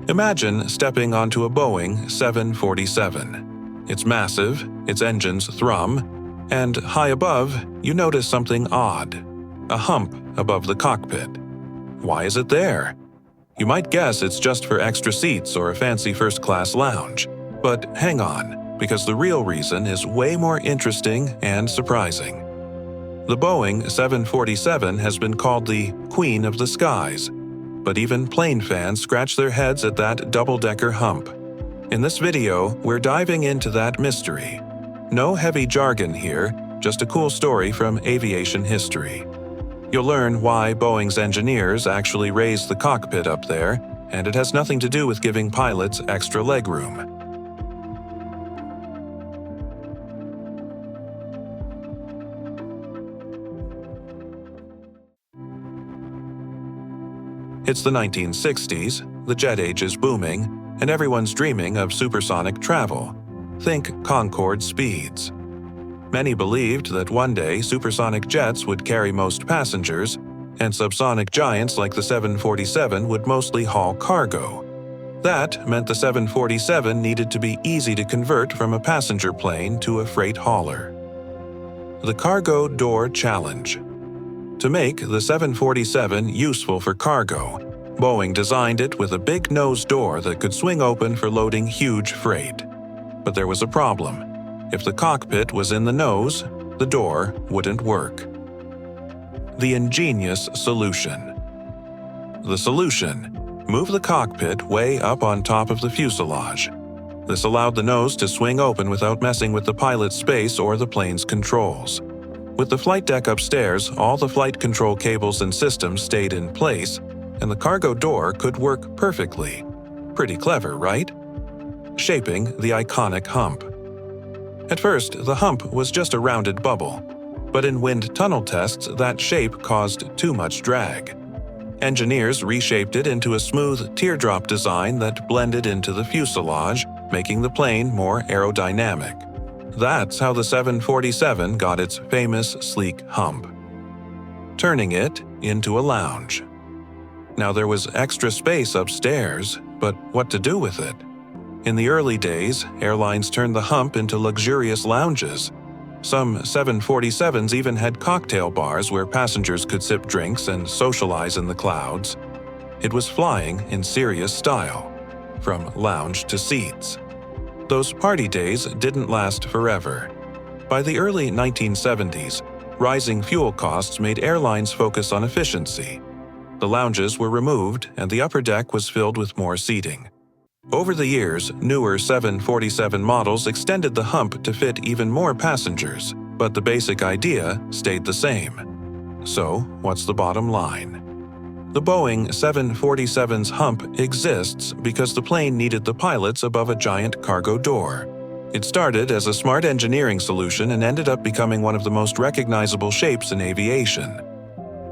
Imagine stepping onto a Boeing 747. It's massive, its engines thrum, and high above, you notice something odd: a hump above the cockpit. Why is it there? You might guess it's just for extra seats or a fancy first-class lounge. But hang on, because the real reason is way more interesting and surprising. The Boeing 747 has been called the Queen of the Skies, but even plane fans scratch their heads at that double-decker hump. In this video, we're diving into that mystery. No heavy jargon here, just a cool story from aviation history. You'll learn why Boeing's engineers actually raised the cockpit up there, and it has nothing to do with giving pilots extra legroom. It's the 1960s, the jet age is booming, and everyone's dreaming of supersonic travel. Think Concorde speeds. Many believed that one day supersonic jets would carry most passengers, and subsonic giants like the 747 would mostly haul cargo. That meant the 747 needed to be easy to convert from a passenger plane to a freight hauler. The Cargo Door Challenge. To make the 747 useful for cargo, Boeing designed it with a big nose door that could swing open for loading huge freight. But there was a problem. If the cockpit was in the nose, the door wouldn't work. The Ingenious solution. The solution: move the cockpit way up on top of the fuselage. This allowed the nose to swing open without messing with the pilot's space or the plane's controls. With the flight deck upstairs, all the flight control cables and systems stayed in place, and the cargo door could work perfectly. Pretty clever, right? Shaping the iconic hump. At first, the hump was just a rounded bubble, but in wind tunnel tests, that shape caused too much drag. Engineers reshaped it into a smooth teardrop design that blended into the fuselage, making the plane more aerodynamic. That's how the 747 got its famous sleek hump, turning it into a lounge. Now there was extra space upstairs, but what to do with it? In the early days, airlines turned the hump into luxurious lounges. Some 747s even had cocktail bars where passengers could sip drinks and socialize in the clouds. It was flying in serious style, from lounge to seats. Those party days didn't last forever. By the early 1970s, rising fuel costs made airlines focus on efficiency. The lounges were removed and the upper deck was filled with more seating. Over the years, newer 747 models extended the hump to fit even more passengers, but the basic idea stayed the same. So, what's the bottom line? The Boeing 747's hump exists because the plane needed the pilots above a giant cargo door. It started as a smart engineering solution and ended up becoming one of the most recognizable shapes in aviation.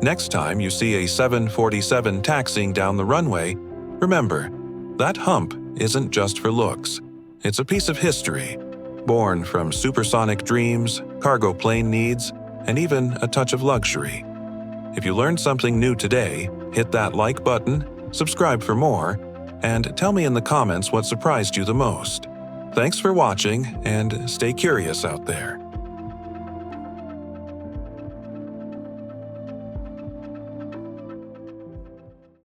Next time you see a 747 taxiing down the runway, remember, that hump isn't just for looks. It's a piece of history, born from supersonic dreams, cargo plane needs, and even a touch of luxury. If you learned something new today, hit that like button, subscribe for more, and tell me in the comments what surprised you the most. Thanks for watching, and stay curious out there.